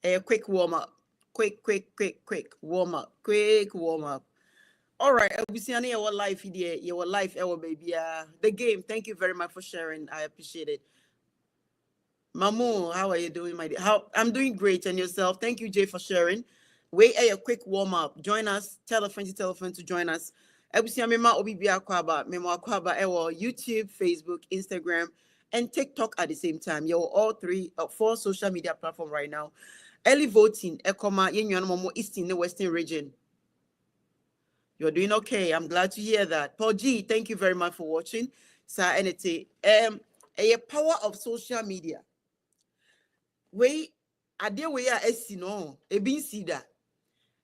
A quick warm up. Quick warm up. Quick warm up. All right, Abusiani, your life, idea, your life, our baby. The game. Thank you very much for sharing. I appreciate it. Mamu, how are you doing, my dear? How I'm doing great, and yourself? Thank you, Jay, for sharing. Wait a quick warm up. Join us. Tell a friend to join us. Ebusiami ma obi bi akwaba, memo akwaba ewo YouTube, Facebook, Instagram, and TikTok at the same time. You're all three, four social media platform right now. Early voting, ekoma, yenyo momo Eastern, the Western region. You're doing okay. I'm glad to hear that. Paul G, thank you very much for watching. Sir Enete, a power of social media. We ade we are esi no ebi see that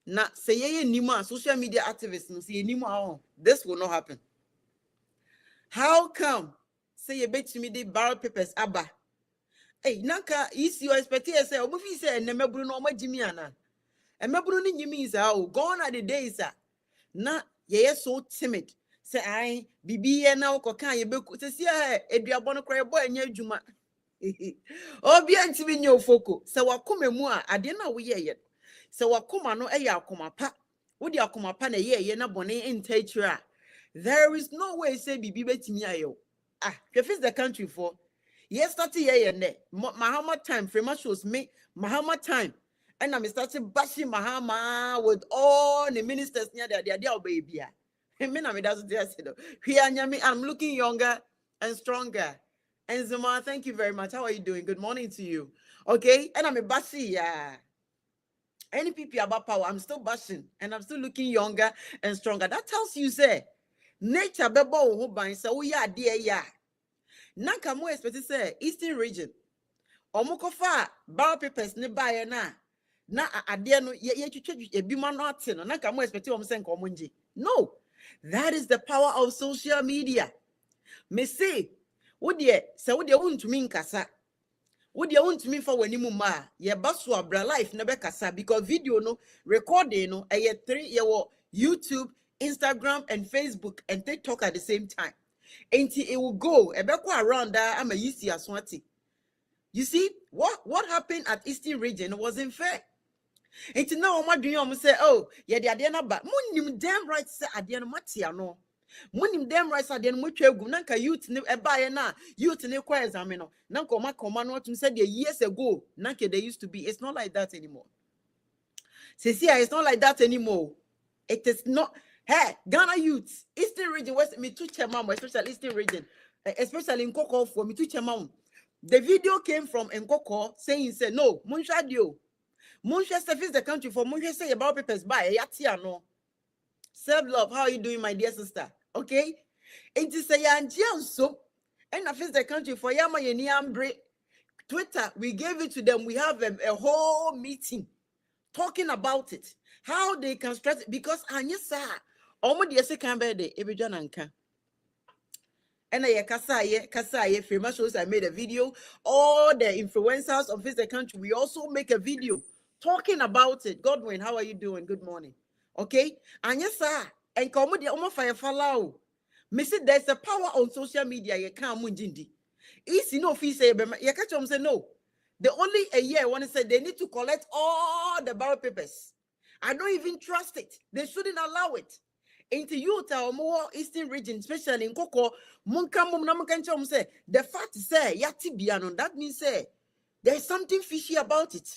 na say ye nima social media activists no say nima this will not happen. How come say you bet me the ballot papers aba hey nanka is your expectation say omufi say na meburu no magimi ana e meburu ni nyimi is gone are the days na ye so timid say ai bibi ye na okoka ye beku say eduabo no kra boy anya adwuma obi antimi nye ofoko se wakoma mu a ade na wo ye se wakoma no eya akoma pa wo di akoma pa na ye na bone intachira there is no way say bibi betimi ayo if the country for yes started ye ne mahama time frame shows me mahama time and I'm starting bashing mahama with all the ministers near there they are baby me na me that's what I said I'm looking younger and stronger. And Zuma, thank you very much. How are you doing? Good morning to you. Okay, and I'm a bashi, yeah. Any people about power, I'm still bashing, and I'm still looking younger and stronger. That tells you, say, nature bebo who binds, so we are dear, yeah. Nanka mo expect say Eastern region. Omukofa bar papers ne buy na adeɛ no ye twetwe ebi ma no ate no nanka mo expect o msen ko monje. No, that is the power of social media. Me say wodie se wodie wontumi nkasa wodie wontumi fa wanimu ma ye baso abra life na be kasa because video no recording no eye 3 ye wo YouTube, Instagram and Facebook and TikTok at the same time until it will go ebeko around that am a yisi aswati. You see what happened at Eastern region wasn't fair. Until now my dream say oh ye the ade na ba munim damn right say ade no matia no munim dem right side no motwa egu nanka youth ne ebaye na youth ne kwa exam no nanka o makoma no tum said years ago nanka they used to be. It's not like that anymore. See, it's not like that anymore. It is not. Hey, Ghana youth, Eastern region, West me to Chemam, especially Eastern region, especially in Nkoko for me to Chemam. The video came from Nkoko saying say no munshadio munsha service the country for munsha say about papers by yatia no. Self love, how are you doing, my dear sister? Okay, it is a yanjian so, and I face the country for Yama Yeniambre. Twitter, we gave it to them. We have a whole meeting talking about it, how they can stress it because Anyasa, almost the second birthday, Ebijananka. And I Kasaye, famous shows. I made a video. All the influencers of the country, we also make a video talking about it. Godwin, how are you doing? Good morning. Okay, and yes, sir, and come with the Omo Fire Falao. Missy, there's a power on social media. You can't munjindi. Easy no fee say, you catch them say no. The only a year I want to say they need to collect all the ballot papers. I don't even trust it. They shouldn't allow it. Into Utah or more Eastern region, especially in Koko, Munkamum Namakanchom say the fact say Yati Biano, that means say there's something fishy about it.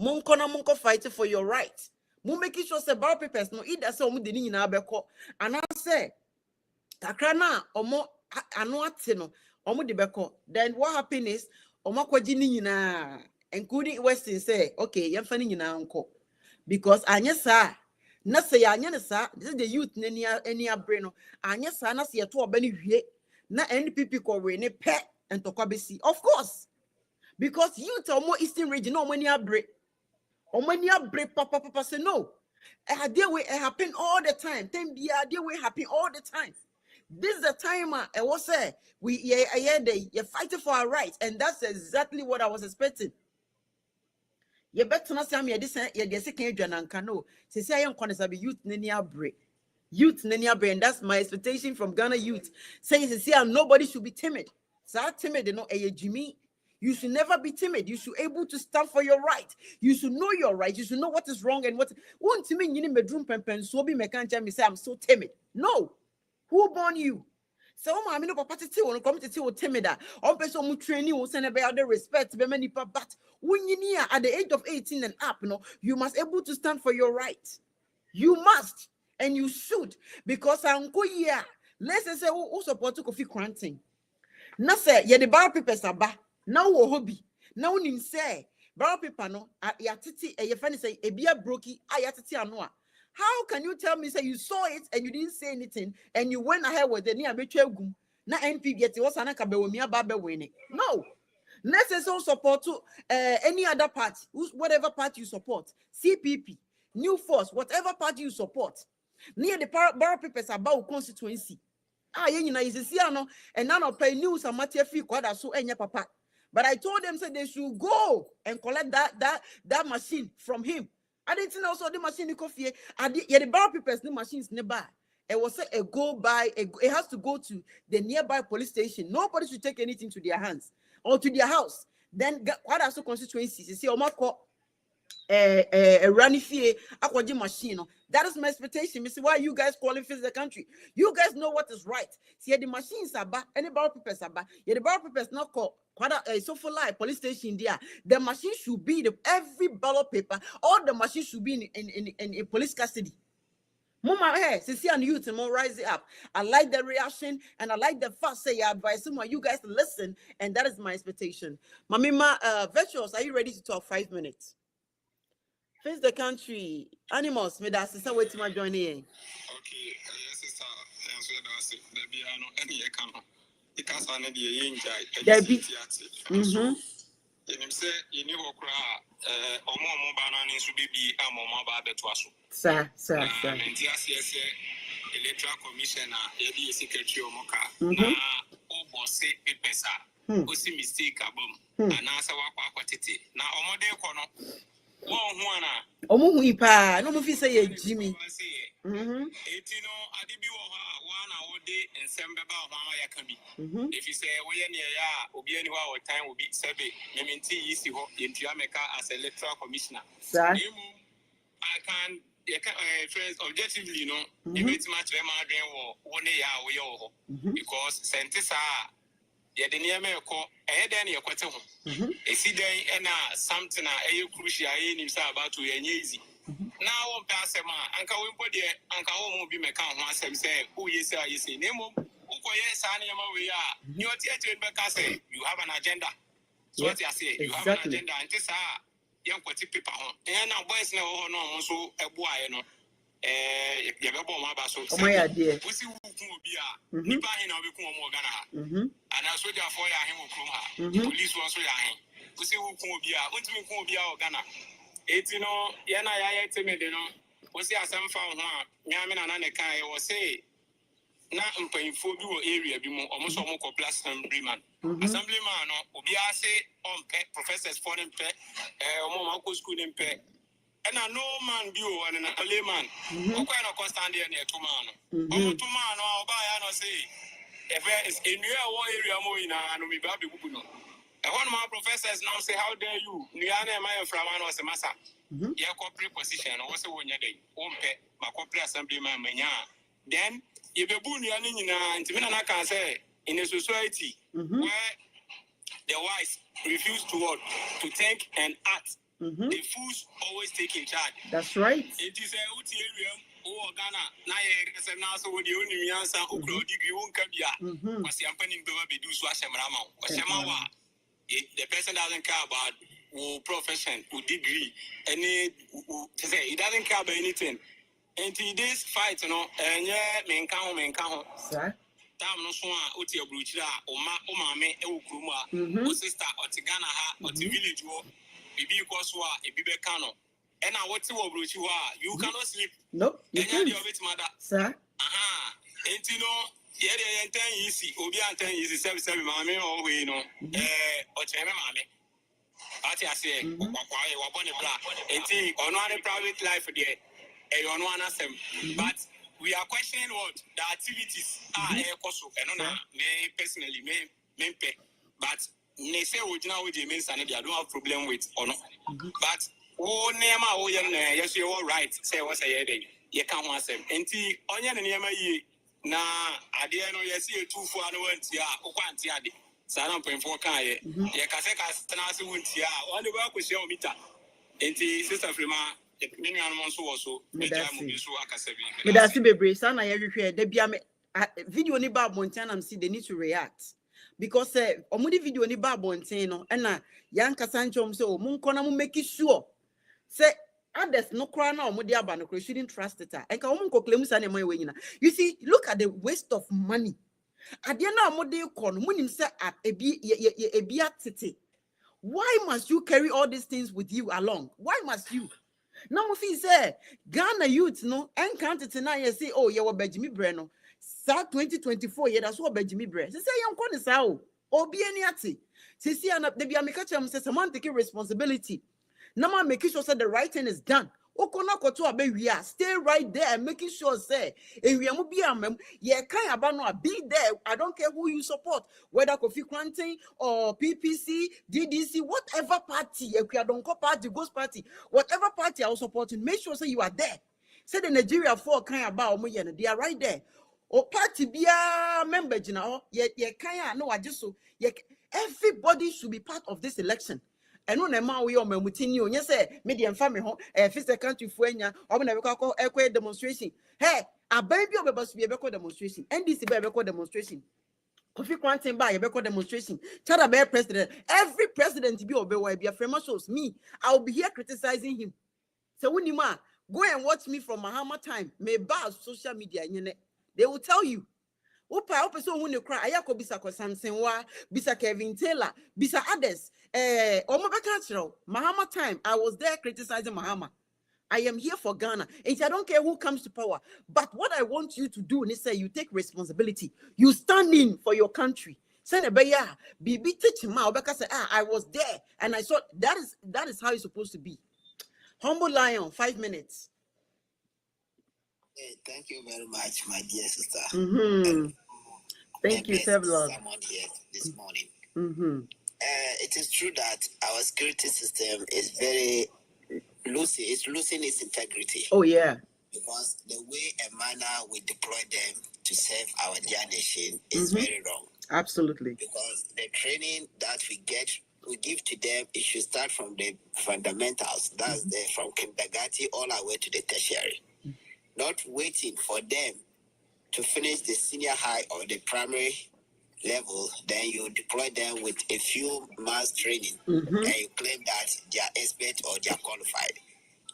Munkona Munko fighting for your right. Mu make sure say ballot papers no either so mu deni nyina abeko and I say kakra na omo ano ate no omo de beko then what happen is omo kwaji ni nyina including Western say okay yemfa ni nyina nko because anya sa na say anya ne sa this is the youth any abre no anya sa na say to oba ni hwie na NPP ko we ne pe entokwa besi of course because youth omo Eastern region no omo ni abre papa say no. Idea way it happen all the time. Then the idea way happen all the time. This is the time I was say we you're fighting for our rights, and that's exactly what I was expecting. You better not say me this you second Jananka no. Say I am be youth nenia break. Youth nenia break, and that's my expectation from Ghana youth. Say nobody should be timid. So timid, you know, Jimmy. You should never be timid. You should be able to stand for your right. You should know your right. You should know what is wrong and what. Won't you mean you need bedroom pen so be mechanic me say I'm so timid? No. Who born you? So I mean, no papa titi won't come to see timid. On person who training will send about the respect be many but when you near at the age of 18 and up, you must able to stand for your right. You must and you should because I'm yeah. Let's say who support to coffee granting. Na say ye the bar papers aba. Now wo hobby. Now nim say bar paper no ya titi e ye fani say e bia broki ya titi ano a. How can you tell me say you saw it and you didn't say anything and you went ahead with it? Ni abetwa gum. Na NP get was anaka be wo mi aba be win. No. Let's say so support to any other party, whatever party you support, CPP, New Force, whatever party you support. Near the bar papers about constituency. And none of pay news and matter fee quite so any papa. But I told them say they should go and collect that machine from him. I didn't know so the machine coffee. The bar papers the machines nearby. It was a go by. It has to go to the nearby police station. Nobody should take anything to their hands or to their house. Then what are so constituencies? You see, a running fee, machine. That is my expectation. You see, why you guys calling face the country? You guys know what is right. See, the machines are back, any ballot papers are back. The ballot papers not called so for life police station there. The machine should be every ballot paper, all the machines should be in police custody. Mama, hey, Sisi and youth and more rise it up. I like the reaction and I like the fact say you advise someone you guys to listen, and that is my expectation. Mamima, virtuals, are you ready to talk 5 minutes? Face the country. Animals, may that sister wait to my join in. Okay, yes, sister. Answer that. There be no any account. Because I need the you say you knew omo banana should be a mama babe to us. Sir. Electoral commissioner, AD secretary Omoka. Say pesa. Osi mistake abom. And answer wakwatiti. Na omode kono. Omu ipa no mo fi say Jimmy. Etino adibi wo ha one hour day and sembeba mama yakabi. If you say we near ya obi any wa time will be sebe meminti yisi ho yentua meka as electoral commissioner. Sir, I can friends objectively if it's much them adwen wo one ya wo yo because sentisa ye de niam ekọ den ye kwete ho esi den na something a crucial nim say about to ye easy now one person anka we body anka wo mo bi meka ho asem say who ye say nemo ukoye sa na yama we a you say you have an agenda. So what you say you have an agenda and this young kwete paper ho and now boys na ho no so eboa ye no ye be bo ma ba so we see who obi a nipa hin na obi ku omo Ghana and also there for ya hin okrom ha police one so ya hin we see who ku obi a untimi ku obi a Ghana etino ye na ya teme de no we see asem fa ho a nyame na na ne kai we say na mpanyimfo bi wo area bi mu omo so omo ko plus assemblyman assemblyman no obi a say on professors for them omo ma ko school them and a no man view and a layman. Who kind of constant in here to man? To man, or buy and say, if there is in your area more in a we baby buno. And one of my professors now say, how dare you? Niana, my from one was a massa. Your corporate position, also when you're day, won't pay my corporate assemblyman. Then, if a boon and I can say, in a society where the wise refuse to think and act. The fools always take in charge. That's right. It is a area Ghana. Now, so the only answer who degree won't come here. Was the company be do so the person doesn't care about who profession, who degree, any say he doesn't care about anything. And this fight, and men count. Sir. Tam no so a oti abruchira o ma me e wokruma o sister o ti Ghana ha o ti village wo bibi ko so a ebi be ka no e na wo ti wo abruchi wo a you cannot sleep. Nope. You can't. Sir. Enti no ye de enten yisi obi anten yisi sebi ma me o we no o cheme ma me ati ase kwakwa e wo bone bra enti ono any private life there e ono anasem but we are questioning what the activities are also and me personally me but they say we now with means and I don't have problem with or not. But oh name oh yes you're all right. Say what's a day. You can't want them. And the onion and yama ye na I didn't know you see 2 for no one tia or one tia. Sana point for Kaya. Yakaseka Stanasi won't tia. On the work with your meter. And the sister Frima. Medasi bebre sana yehwehwe da bia me video ni ba bonten am see they need to react because omudi video ni ba bonten no na yankasa nchom say o mun kona mu make sure say others no kra na omudi aba no kra shouldn't trust it enka o mun koklemu sa na we nyina. You see, look at the waste of money ade na omudi ko no munim say ebi atete. Why must you carry all these things with you along? Why must you? No, if he say Ghana youth no encounter tonight, you say, oh, you were Benjamin Breno. Sa 2024, yeah, that's what Benjamin Breno. Say, young corner sao, or be any ati. Say, and the Biamikacha says, someone taking responsibility. No man making sure that the right thing is done. Okona koto abe we are stay right there and making sure say we are be am yeah kind about no be there. I don't care who you support, whether Kofi Kwanten or PPC, DDC, whatever party, Ekwadonko party, Ghost party, whatever party I will support, make sure say you are there. Say the Nigeria for kind about they are right there. Or party be a member, you know, yeah kind no I just so yeah everybody should be part of this election. And no man we on mutini you say medium family home first country fuenya or when I demonstration. Hey, a baby of us be a demonstration. NDC be a demonstration. Kofi Kwanten by a demonstration. Chada Bear president. Every president be obey be a famous shows. Me, I'll be here criticizing him. So when you man go and watch me from Mahama time, may bar social media, they will tell you. Opa so when you cry, ayako bisa ko Samsenwa, bisa Kevin Taylor, bisa others. Mahama time, I was there criticizing Mahama. I am here for Ghana. And I don't care who comes to power. But what I want you to do is say you take responsibility. You stand in for your country. Say be teaching ma say I was there and I saw that is how it's supposed to be. Humble Lion, 5 minutes. Hey, thank you very much, my dear sister. Thank you, Tevlon. Someone here this morning. It is true that our security system is very loose. It's losing its integrity. Oh yeah. Because the way and manner we deploy them to serve our dear nation is very wrong. Absolutely. Because the training that we give to them, it should start from the fundamentals. That's from kindergarten all our way to the tertiary. Not waiting for them to finish the senior high or the primary level, then you deploy them with a few months training, and you claim that they are expert or they are qualified.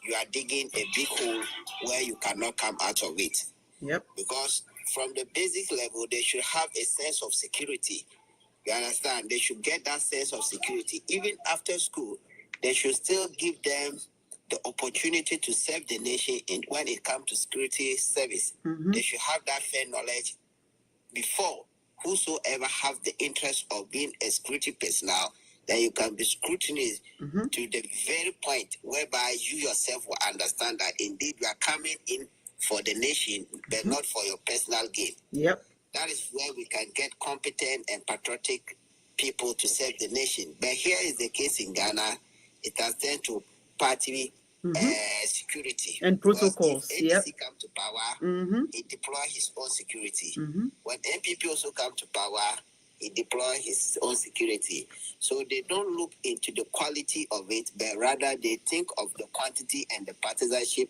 You are digging a big hole where you cannot come out of it. Yep. Because from the basic level, they should have a sense of security. You understand? They should get that sense of security. Even after school, they should still give them the opportunity to serve the nation when it comes to security service. They should have that fair knowledge before whosoever have the interest of being a security personnel, then you can be scrutinized to the very point whereby you yourself will understand that indeed you are coming in for the nation, but not for your personal gain. Yep. That is where we can get competent and patriotic people to serve the nation. But here is the case in Ghana. It has turned to party security and protocols. If NDC come to power, he deploy his own security. When NPP also come to power, he deploy his own security. So they don't look into the quality of it, but rather they think of the quantity and the partisanship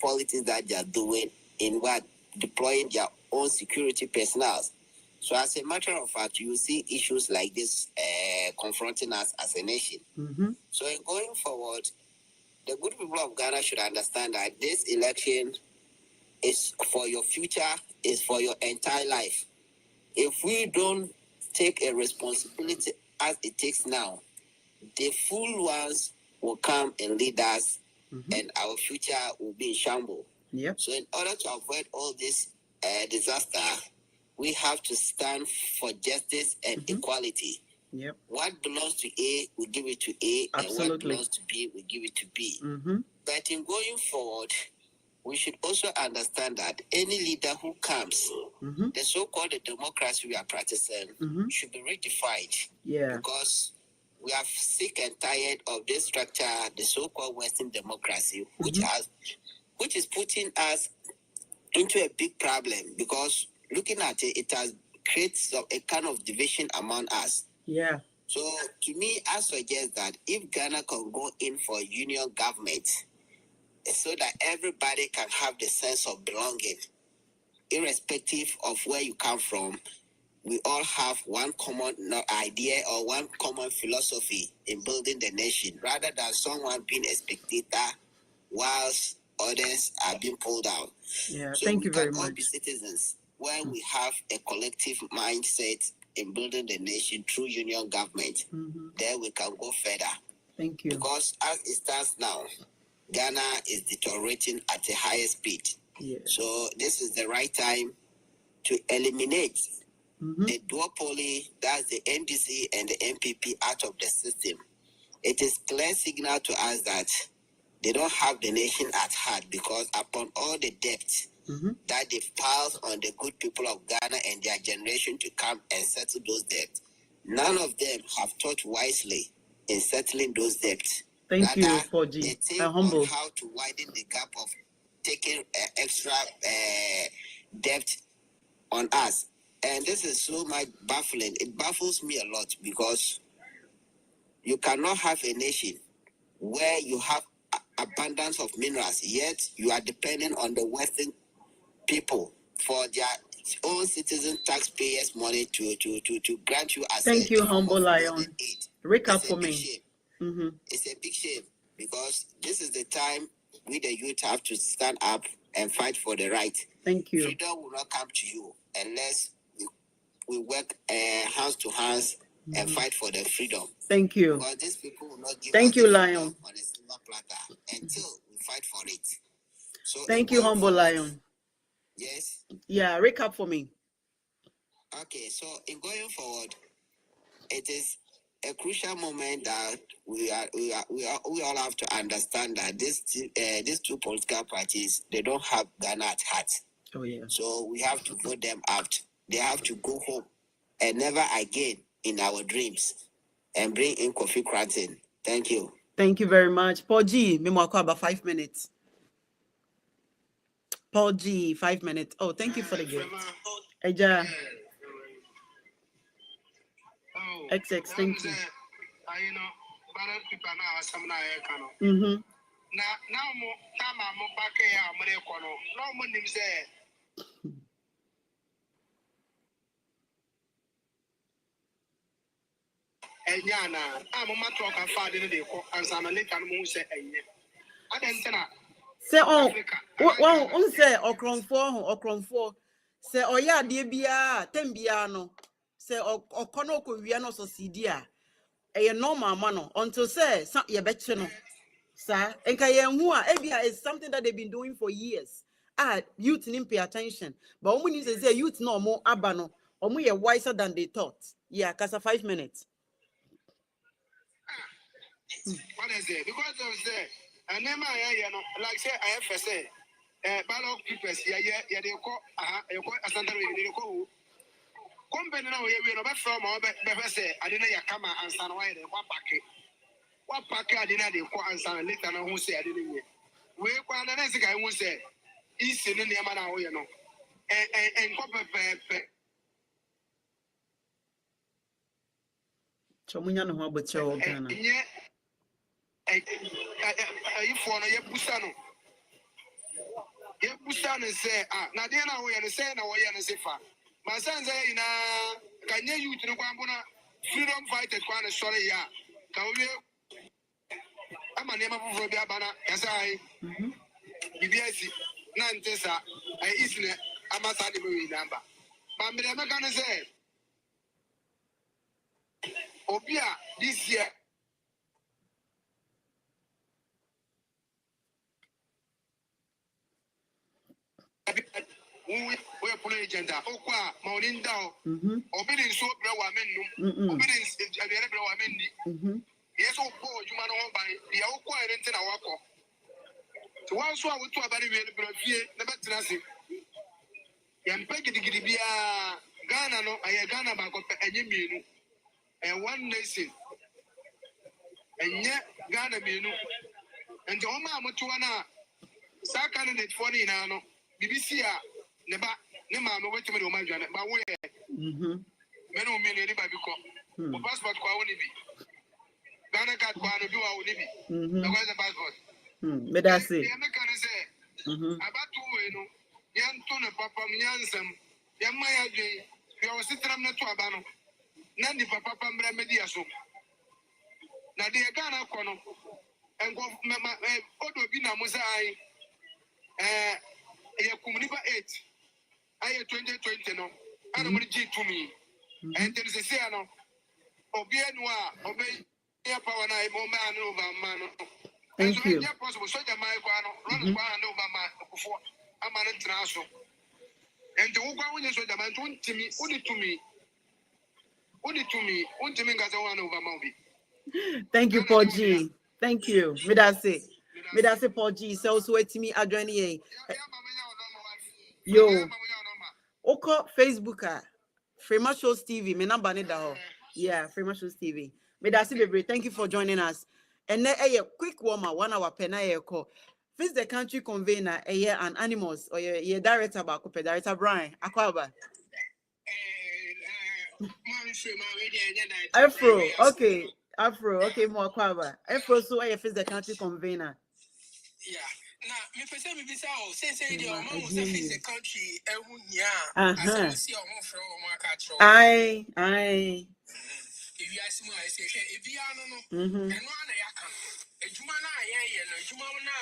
politics that they are doing in what deploying their own security personnel. So as a matter of fact, you see issues like this confronting us as a nation. So in going forward, the good people of Ghana should understand that this election is for your future, is for your entire life. If we don't take a responsibility as it takes now, the fool ones will come and lead us, and our future will be in shambles. Yep. So in order to avoid all this disaster, we have to stand for justice and equality. Yep. What belongs to A, we give it to A, Absolutely. and what belongs to B, we give it to B. But in going forward, we should also understand that any leader who comes, the so-called democracy we are practicing should be redefined. Yeah. Because we are sick and tired of this structure, the so-called Western democracy, which is putting us into a big problem. Because looking at it, it has created a kind of division among us. Yeah. So to me, I suggest that if Ghana can go in for union government, so that everybody can have the sense of belonging, irrespective of where you come from, we all have one common idea or one common philosophy in building the nation, rather than someone being a spectator whilst others are being pulled out. Yeah, so thank you very we can all much. be citizens when we have a collective mindset in building the nation through union government. Then we can go further. Thank you. Because as it stands now, Ghana is deteriorating at a higher speed. Yeah. So this is the right time to eliminate the duopoly, that's the NDC and the MPP, out of the system. It is clear signal to us that they don't have the nation at heart, because upon all the debt that they've piled on the good people of Ghana and their generation to come and settle those debts, none of them have thought wisely in settling those debts. Thank you, Paul G. They think Humble. on how to widen the gap of taking extra debt on us. And this is so much baffling. It baffles me a lot, because you cannot have a nation where you have abundance of minerals, yet you are dependent on the Western people for their own citizen taxpayers' money to grant you as Thank you, Humble Lion. aid. Recap for me. It's a big shame, because this is the time we the youth have to stand up and fight for the right. Thank you. Freedom will not come to you unless we work hands to hands and fight for the freedom. Thank you. Because these people will not give Thank us you, the Lion. freedom on a silver platter until we fight for it. So thank you, Humble Lion. Yes. Yeah, recap for me. Okay, so in going forward, it is a crucial moment that we all have to understand that these two political parties, they don't have Ghana at heart. Oh yeah. So we have to vote them out. They have to go home and never again in our dreams, and bring in Kofi Cranton. Thank you. Thank you very much. Paul G, about 5 minutes. Paul G, 5 minutes. Oh, thank you for the gift. Eja. XX, thank you. Say say okronfo say oya ade bia tembia no say okono ko wia no so cd a e normal ma no until say ye beche no sa enka ye hu a ebia is something that they've been doing for years. Youth didn't pay attention, but when you say youth no more abano omo ye wiser than they thought. Yeah, kasa 5 minutes. What is it? Because of the and then like say I have to say ballot papers they call a Santa they call company now we no from our say I didn't come and stand why they what packet I didn't they call and stand later now who say I didn't we kwa the next guy who say is in the man now and copper Chomunya no ho aboche o Ghana. If one of Busano say, now they are we say, now we are say, my son say, can you to the Quambuna freedom fighter, Quan, sorry, ya. Can we? I'm a name of Robiabana, as I, BBS, Nantesa, I isn't a Masadi number. But I'm going to say, Obia, this year. We play agenda. Okwa Maulinda. Obedient so brewa menu. Obedient brewa mendi. Yes, Oko, you man on by the Oko and Tena Wako. So once I went to a very very never trust. Yampegidi bia Ghana no aye Ghana ba ko enye mienu and one nation enye Ghana mienu and o ma moto na sa candidate for ni na no BBC a ne ba ne ma no wetime de o ma dwane ba wo ye me no me ne ba bi ko o passport kwa wo ni bi Ghana card kwa no bi wa wo ni bi na kwa the passport me da say ya me kan say abatu we no yanto ne papa mnyansam yamma ya dwe ya ositram na to aba no na ndi papa mbra media so na de Ghana ko no engo odo bi na musai ya kumniba 8 aye 2020 no ana mo ji tumi and there is a say no obi enu a obi ya power na mo ma no ba ma no thank you ya possible so ja mai kwa no run kwa no ba ma kofo ama no tra so and the Uga when you saw the man to me, untimi ngaza wana over Mobi. Thank you, Paul G. Thank you. Me da say Paul G. So wait me adwani yo. Oko Facebook Frema Shows TV. Me number ne da ho. Yeah, Frema Shows TV. Me da say baby. Thank you for joining us. And then a quick warmer 1 hour pena call. Visit the country convener a year and animals or your director about Director Brian Akwaba. Afro, okay. Afro, okay, more Akwaba. Afro, so I face the country convener. Yeah. Now, me person me bisa o say the mama was face the country ehun ya. As see o mo fro o mo aka tro. Aye. If you ask me I say if you no eno na ya kan. Ejuma na aye no ejuma na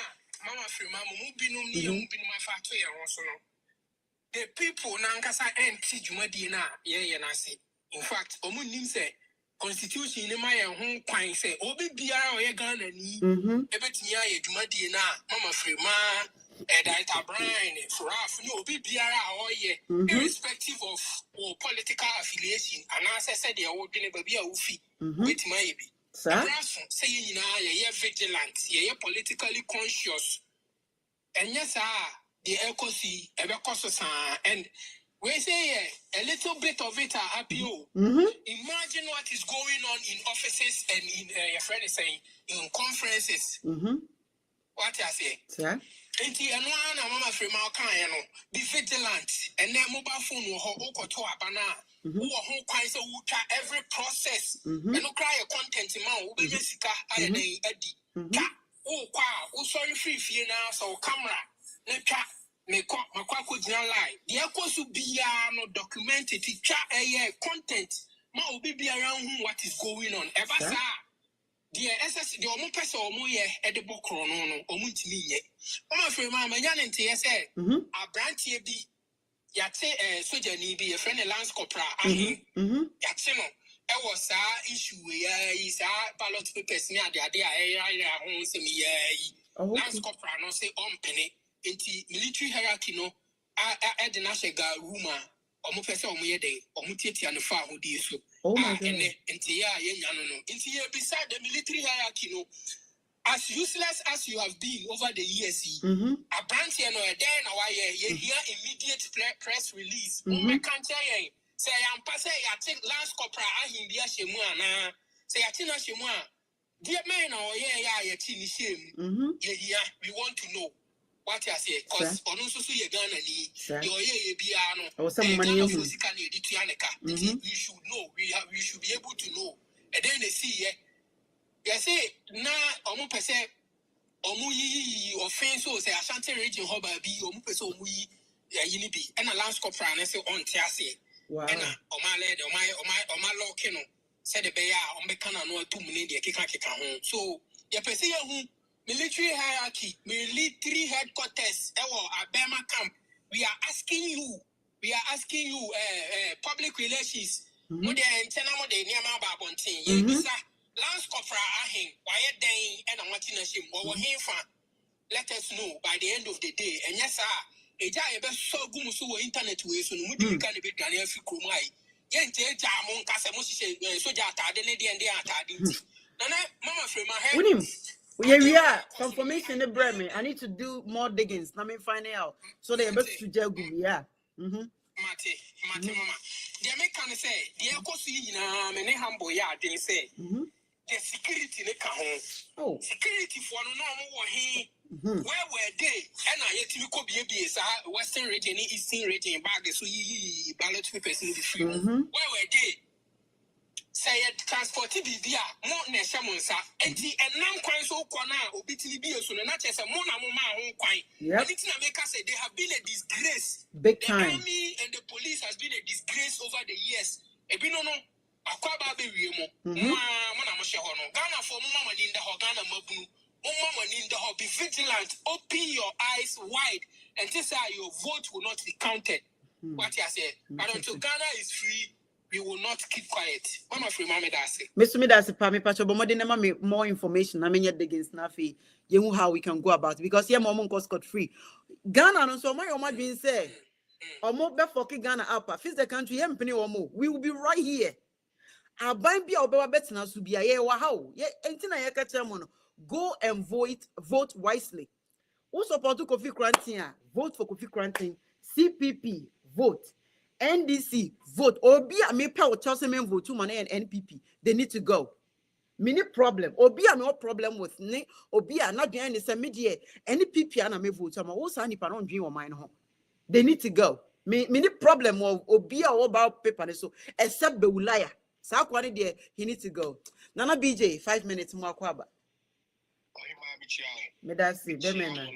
mama fro mama mu binum ni mu binum afa to ye ho so no. The people na nkasa enti juma di na ye na say. In fact, omu nim say constitution ni ma ye ho kwan say obi biara o ye Ghana ni ebetimi aye juma di na mama fro ma Director Brian for no obi biara o ye irrespective of political affiliation and as said they wo dwene ba bia wo fi betimi aye bi say you na ye vigilant ye politically conscious and yes the ecosi ebekoso and we say a little bit of it are happy. Imagine what is going on in offices and in your friend is saying in conferences. What I say? Yeah. And mama frema kan be vigilant and then mobile phone will hold to abana who whole kinds of every process and no cry a content man will be sika I eddie oh sorry free now so camera me makwako lie the equals be no documented content ma obi be around what is going on ever sa the SS the omo person omo ye edible chrono no omo ntimi ye omo afre ma nya ne nte ye say abrantie bi yate soja ni bi ye friend Lance Corporal yate no e was issue ye is ballot papers ni ade ho se mi ye Lance Corporal no say on penny into military hierarchy no the national rumor omo pese omo ye dey omo tietia no fa ho di so into ya no into ye beside the military hierarchy no as useless as you have been over the years a branch no e dey na why ye hear immediate press release me kan tell ye say am pass ya take Lance Corporal ahim bia shemu ana say ya ti na shemu a die me na o ye ti ni shemu ye here we want to know what I say, because on also ye Ghana ni your ye biano or some money we should know, we should be able to know. And then they see ye say na omu pese omu yi offense so say Ashanti region hoba bi omu pese omu yi yini bi and a Lance Corporal and say on tiase and omale de oma lock no said the beya on be kana no 2 million de keka ho so ye pese ye hu military hierarchy, military headquarters, Abema camp. We are asking you, public relations. Mode antenna mode niama babontin. Yebisa Lance Corporal ahen, why day and I'm watching a shim. Or let us know by the end of the day. And yes, sir, a jay so good so internet way so we can be done if you kumai. Yente jamon casamosi soja tade and they are tadi. Nana, Mama Frema. Yeah. Confirmation the brand. I need to do more diggings. Let me find out. So they able to jail. Yeah. Mate, mama. The American say, the Ecosi, many humble yard, they say, the security, they come. Oh, Security for no more he. Where were they? And I yet to be a Western region, Eastern region, bag so ye ballot papers in the free. Where were they? Say transport be more Neshamonsa, and non quite so corner, or bitly be a son, not as a mona home quite. yeah. America said they have been a disgrace. Big The time. army and the police has been a disgrace over the years. If you don't know, Aquaba baby, Mona Moshahono, Ghana for Mama in the Hogana Mabu, Mama in the Hobby vigilant, open your eyes wide, and this how your vote will not be counted. What I said, but until Ghana is free, we will not keep quiet. Mama free, Mama Dasi. Mr. Midasi, Pami Pacho, but more information. I mean, yet against Nafi, you know how we can go about it because here, Mom cost got free. Ghana, no, so my being said, or more before Ghana up, fix the country, penny or more. We will be right here. I bind be our better now to be a year. Wow, yeah, ain't I catch them on. Go and vote wisely. Who support to Kofi Krantin? Vote for Kofi Krantin. CPP, vote. NDC, vote. Obi a me power Chelsea men vote to money and NPP. They need to go. Mini problem. Obi a no problem with ne. Obi a not doing this media. NPP and I may vote. I'm also any paron dream of mine home. They need to go. Mini problem of Obi a about paper so except the Ulaya. Sa kwani there he need to go. Nana BJ 5 minutes more kwaba. Me that's it. Demena.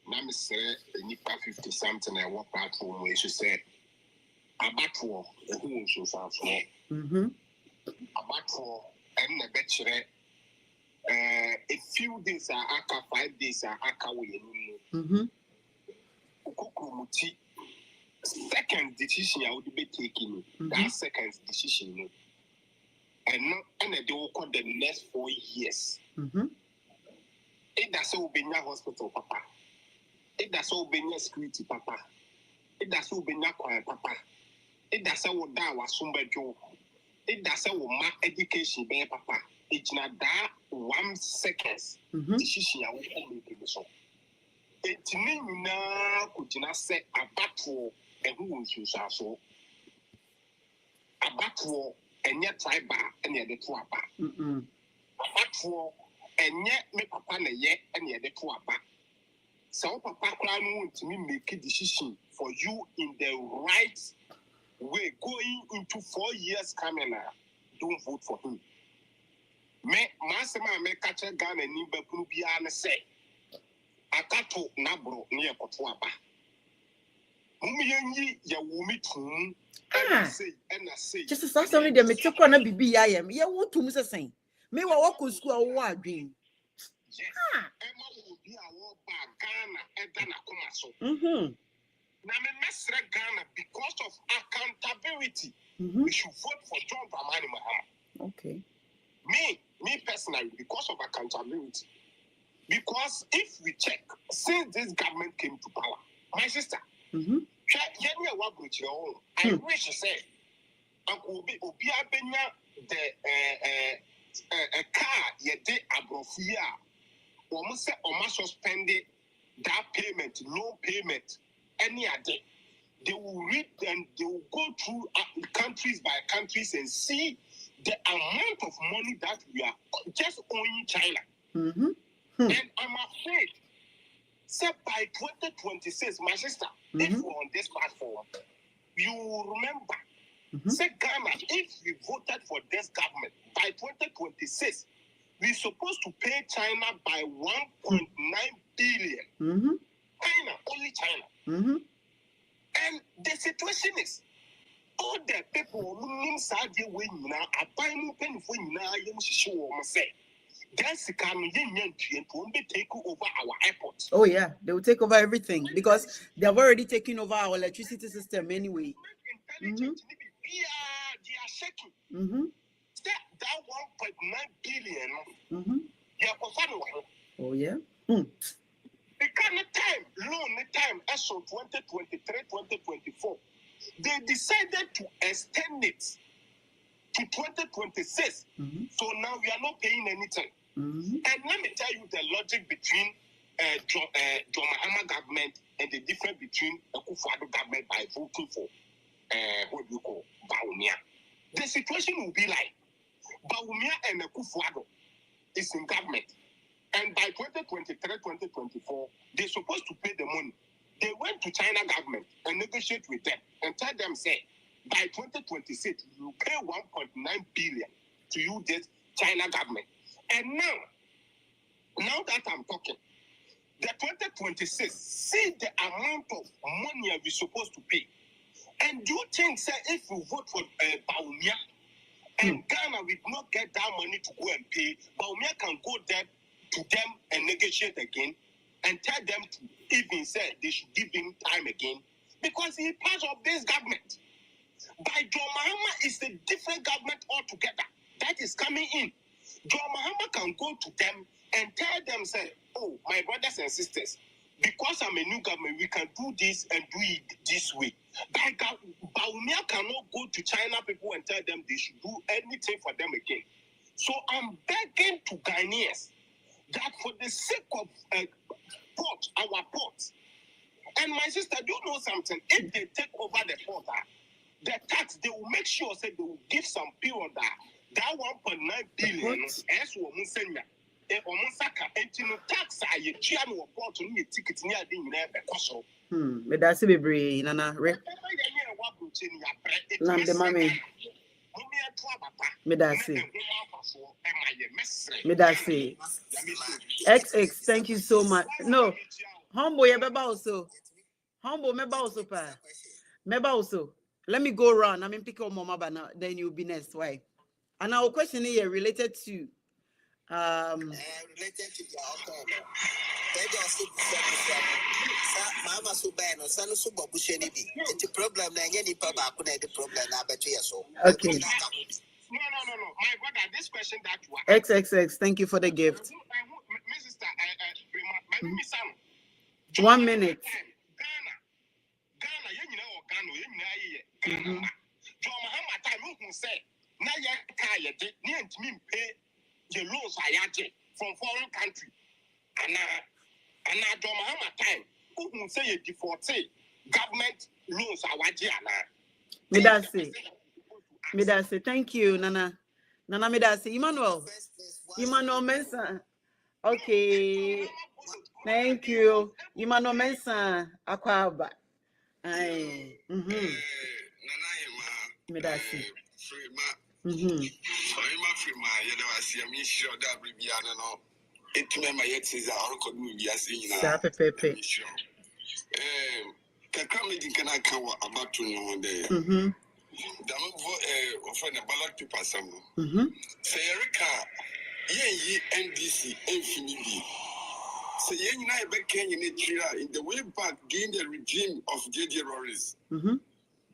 I'm say nipa 50 something and what platform we should say abattoir who should sound so abattoir and the betchere a few days are aka 5 days are aka we ukukumuti second decision I would be taking that second decision and they will call the next 4 years it does so be your hospital papa. It does so be your security, papa. It does so be your quiet, papa. It does so that was somebody Joe. It does so my education, be papa. It's not that 1 second decision I will make it so. It's me now could not say a battle and who will choose so. A battle and yet try bar and yet the two bar. A battle and yet me papa yet and yet the two bar. So papa want to make a decision for you in the right way going into 4 years coming now. Don't vote for him. Me masema me catch Ghana ni bebu bia na say akato nabro ne ekoto aba. Mumiyenyi ya wumi tum and say just as somebody them me take on a bibi I am. Yeah, what to Mr. Saint. Me wa walk to school or what dream. Emma will be a war by Ghana and then a commercial. Now, Ghana, because of accountability, we should vote for John Dramani Mahama. Okay. Me personally, because of accountability. Because if we check, since this government came to power, my sister, I wish to say, Uncle Obia Benya, the car, yet abrofia. Almost suspend that payment, loan payment, any other. They will read and they will go through countries by countries and see the amount of money that we are just owing China. And I'm afraid, say by 2026, my sister, if we're on this platform, you will remember, say Ghana, if we voted for this government by 2026, we're supposed to pay China by 1.9 billion. China, only China. And the situation is, all the people who inside the way now are buying penny for now, you show say, that's coming in to take over our airport. Oh, yeah, they will take over everything because they have already taken over our electricity system anyway. They are shaking. That 1.9 billion, they are confirming. Oh, yeah. The kind of time, as of 2023, 2024, they decided to extend it to 2026, 2026. So now we are not paying anything. And let me tell you the logic between John Mahama government and the difference between the Akufo-Addo government by voting for what we call Bawumia. The situation will be like Bawumia and Akufo-Addo is in government. And by 2023, 2024, they're supposed to pay the money. They went to China government and negotiate with them and tell them, say, by 2026, you pay 1.9 billion to you, this China government. And now that I'm talking, the 2026, see the amount of money we're supposed to pay. And do you think, say, if we vote for Bawumia and Ghana will not get that money to go and pay, Bawumia can go there to them and negotiate again and tell them to even say they should give him time again because he's part of this government. By John Mahama is a different government altogether that is coming in. John Mahama can go to them and tell them, say, oh, my brothers and sisters, because I'm a new government, we can do this and do it this way. Bawumia cannot go to China people and tell them they should do anything for them again. So I'm begging to Ghanaians that for the sake of port, our ports, and my sister, do you know something? If they take over the port, the tax, they will make sure say they will give some period that 1.9 billion as woman senya. Tax I no port no ticket ni ade nyina be koso. Me da se bebre nana re. Na de mame. Me da se. Me da se. XX, thank you so much. No. Humble ye beba also. Humble meba also pa. Meba also. Let me go around. I mean pick up mama bana then you'll be next. Why? And our question here related to related to the outcome. Mama so bad no son so babusheni bi. The problem na any papa kuna the problem na beto yeso. Okay. No. My brother, this question that you are XXX, thank you for the gift. My sister, 1 minute. Ghana, you know, Ghana, John Mahama time who say, now you can't pay the loans I had from foreign country. And now John Mahama time who say you default government loans I want Me da say, thank you, Nana. Nana me da say, Emmanuel Mensah. Okay. Thank you. Emmanuel Mensah Akwaba. Aye. Me da say. ballot paper say Erika NDC infinity say in the way back during the regime of JJ Rollins.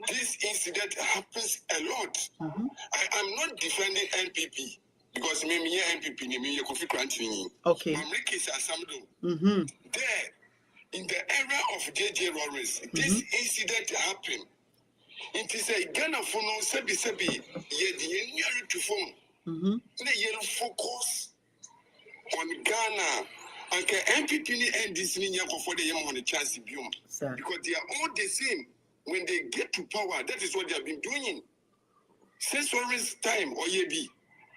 This incident happens a lot. I am not defending NPP because me NPP me Kofi Krantini. Okay. There, in the era of JJ Rollins, this incident happened. It is a Ghana for no sebi ye the near to phone. They focus on Ghana. And NPP and this for the young on the chance because they are all the same. When they get to power, that is what they have been doing. Since Rollins time or ye be.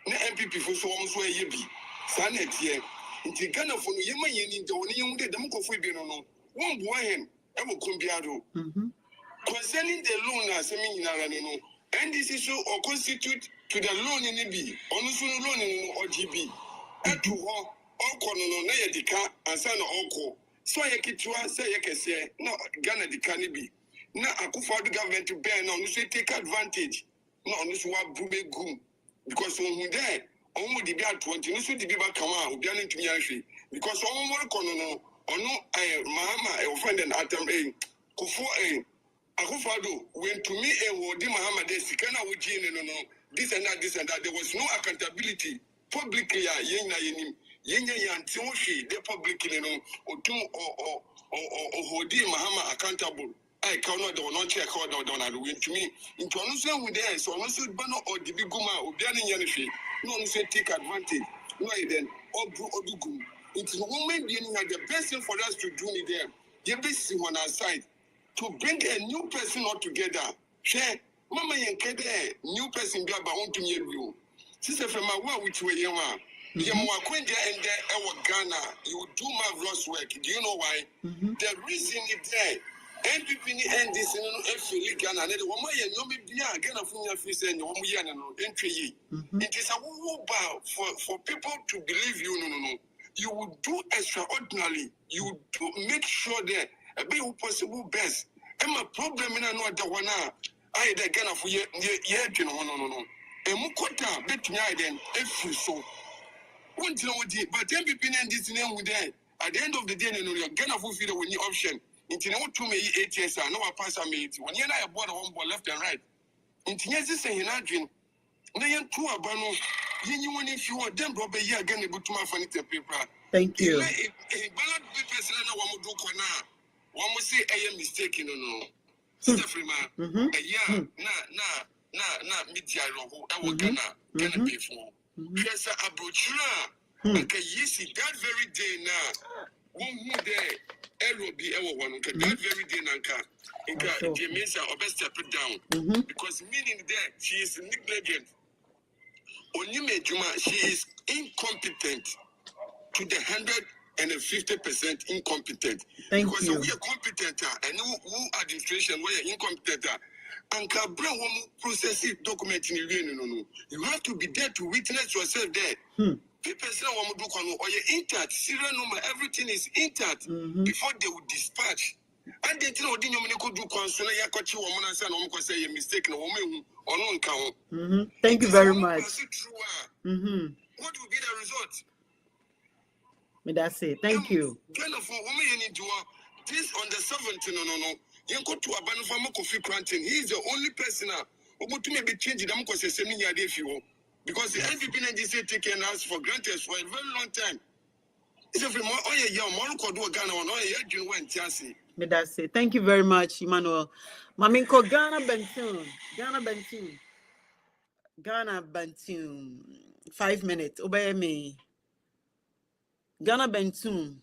Na MPP for so almost where ye be. Sanet here. Into Ghana for no yema yen in the only young day, the Moko be no. One boy, Emo Kumbiado. Concerning the loan, as I mean, and this issue or constitute to the loan in EB, or no loan in OGB. And to all Kono, Naya Dika, and San Oko. So I get to say, I can say, no, Ghana the Canibi. Now, Akufo-Addo government to bear now, you say take advantage. No, this one Brume Gum. Because when we there, only the bear 20, no, so the people come out, who be an intimidation. Because all more Kono, or no, Mahama, a friend and Atam, Akufo-Addo went to me and Wadi Mahama, they Sikana Wujin, no, this and that. There was no accountability publicly. Yenya Yantoshi, they publicly, or Wadi Mahama accountable. I cannot do not check how down and win to me. Into one with there, so also banner or the big guma or Biani Yanifi. No one say take advantage. No, then, or Odugu. It's the woman being the best thing for us to do me there. The best thing on our side to bring a new person all together. Share, Mama Yankade, new person be about to you. Sister from my work, which way you are. Yamwakwenda and our Ghana, you do marvelous work. Do you know why? The reason is there. NPP and this in Ghana, and the woman you may be again of your face and your entry. It is a bow for people to believe you. No. You will do extraordinarily. You will make sure that a bit possible best. And my problem in another one. I had a Ghana for year, no. And Mukota, bet me then, if you so. But MPP and this name with that. At the end of the day, you're gonna fulfill the option. Into no 2 May 8 years, I know I pass a mate. When you're not about one ball left and right. Into yes, saying, imagine. They are 2 abano. You want if you want them, Robert, you're gonna go to my funny paper. Thank you. A ballot papers, I want to do one must say I am mistaken, no. Sister Freeman, a year, na, media, I will gonna pay for. Yes, I brought you. Okay, yes, that very day now. One who there, will be ever one. That very day, Nanka. Inka, Jamesa, or best step it down. Because meaning that she is negligent. Onyime Juma, she is incompetent to the 150% incompetent. Because we are competent, and who administration, we are incompetent. And Cabra process it, document in the you have to be there to witness yourself there. People say, or you're intact, serial number, everything is intact before they will dispatch. And they tell you, you could do consular, you could you woman and son, say you're mistaken, or no count. Thank you very much. What will be the result? That's it. Thank you. Kind of woman you need to this on the 7th, no. You go to Abanufama Kofi Cranton. He is the only person who to maybe change them because he's sending you a few. Because the NPP and GC taken us for granted for a very long time. It's a more young Morocco do Ghana or no, you went Chelsea. That's it. Thank you very much, Emmanuel. Maminko Ghana Bentoon. 5 minutes. Obey me. Ghana Bentoon.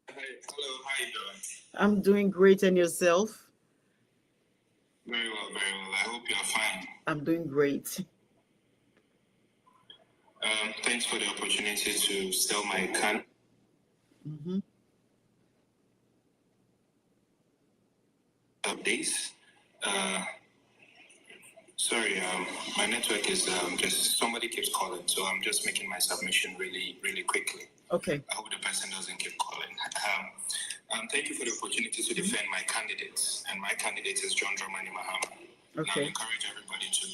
Hello, how you doing? I'm doing great, and yourself? Very well, very well. I hope you're fine. I'm doing great. Thanks for the opportunity to sell my can. Updates. Sorry, my network is just somebody keeps calling, so I'm just making my submission really, really quickly. Okay. I hope the person doesn't keep calling. Thank you for the opportunity to defend my candidates, and my candidate is John Dramani Mahama. Okay. And I encourage everybody to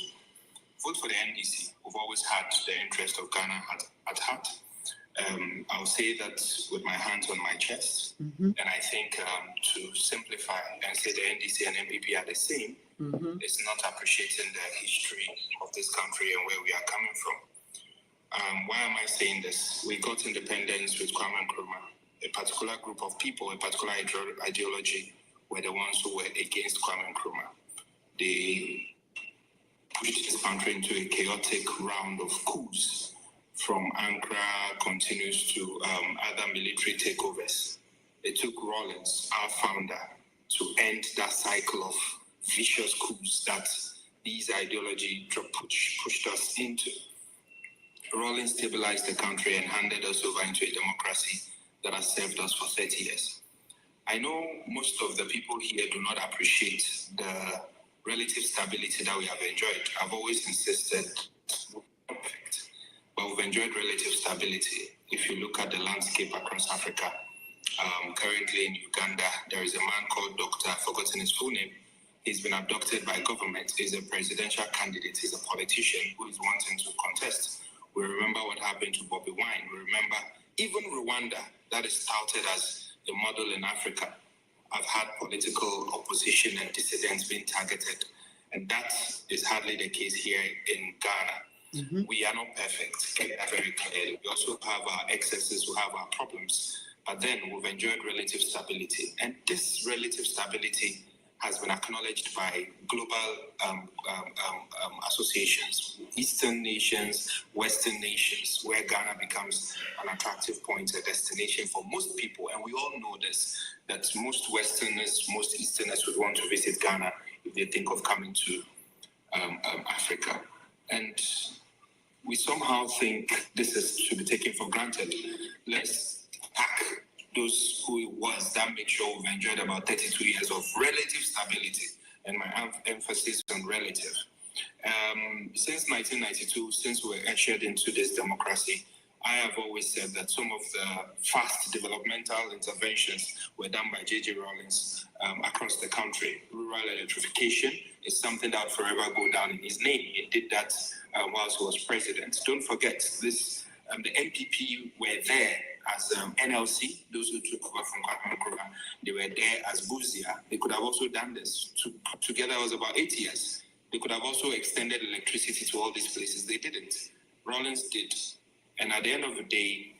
vote for the NDC. We've always had the interest of Ghana at heart. I'll say that with my hands on my chest, and I think to simplify and say the NDC and MPP are the same, is not appreciating the history of this country and where we are coming from. Why am I saying this? We got independence with Kwame Nkrumah. A particular group of people, a particular ideology, were the ones who were against Kwame Nkrumah. They pushed this country into a chaotic round of coups, from Ankara continues to other military takeovers. It took Rawlings, our founder, to end that cycle of vicious coups that these ideology pushed us into. Rawlings stabilized the country and handed us over into a democracy that has served us for 30 years. I know most of the people here do not appreciate the relative stability that we have enjoyed. I've always insisted, but we've enjoyed relative stability. If you look at the landscape across Africa, currently in Uganda, there is a man called Dr. I've forgotten his full name. He's been abducted by government. He's a presidential candidate. He's a politician who is wanting to contest. We remember what happened to Bobby Wine. We remember even Rwanda, that is touted as the model in Africa. I've had political opposition and dissidents being targeted. And that is hardly the case here in Ghana. We are not perfect, get that very clearly. We also have our excesses, we have our problems. but then we've enjoyed relative stability. And this relative stability has been acknowledged by global associations, Eastern nations, Western nations, where Ghana becomes an attractive point, a destination for most people. And we all know this, that most Westerners, most Easterners would want to visit Ghana if they think of coming to Africa. And we somehow think this should be taken for granted. Let's pack those who it was that make sure we've enjoyed about 32 years of relative stability, and my emphasis on relative. Since 1992, since we were ushered into this democracy, I have always said that some of the fast developmental interventions were done by J.J. Rawlings across the country. Rural electrification is something that will forever go down in his name. He did that whilst he was president. Don't forget this, the NPP were there as NLC, those who took over from Kwame Nkrumah. They were there as Buzia. They could have also done this. Together it was about 8 years. They could have also extended electricity to all these places. They didn't. Rawlings did. And at the end of the day,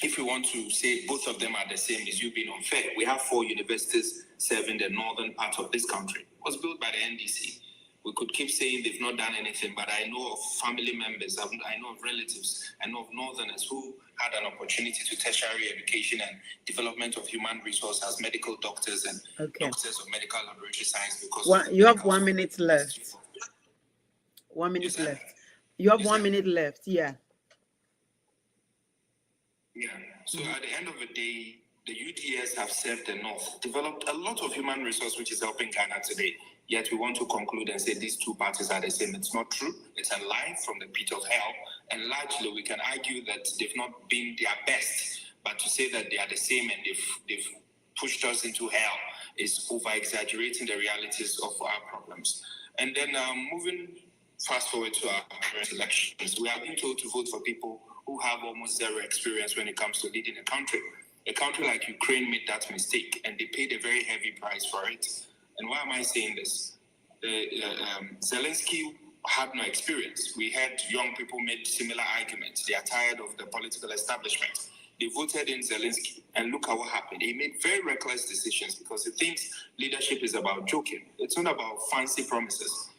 if we want to say both of them are the same, is you being unfair. We have 4 universities serving the northern part of this country. It was built by the NDC. We could keep saying they've not done anything, but I know of family members, I know of relatives, I know of northerners who had an opportunity to tertiary education and development of human resource as medical doctors and doctors of medical laboratory science. Because you have 1 minute left. 1 minute left. You have 1 minute left. Yeah. Yeah. So at the end of the day, the UTS have served the North, developed a lot of human resource, which is helping Ghana today. Yet we want to conclude and say these two parties are the same. It's not true. It's a lie from the pit of hell. And largely, we can argue that they've not been their best. But to say that they are the same and they've pushed us into hell is over-exaggerating the realities of our problems. And then moving fast forward to our current elections, we are being told to vote for people who have almost zero experience when it comes to leading a country. A country like Ukraine made that mistake, and they paid a very heavy price for it. And why am I saying this? Zelensky had no experience. We had young people made similar arguments. They are tired of the political establishment. They voted in Zelensky, and look at what happened. He made very reckless decisions because he thinks leadership is about joking. It's not about fancy promises.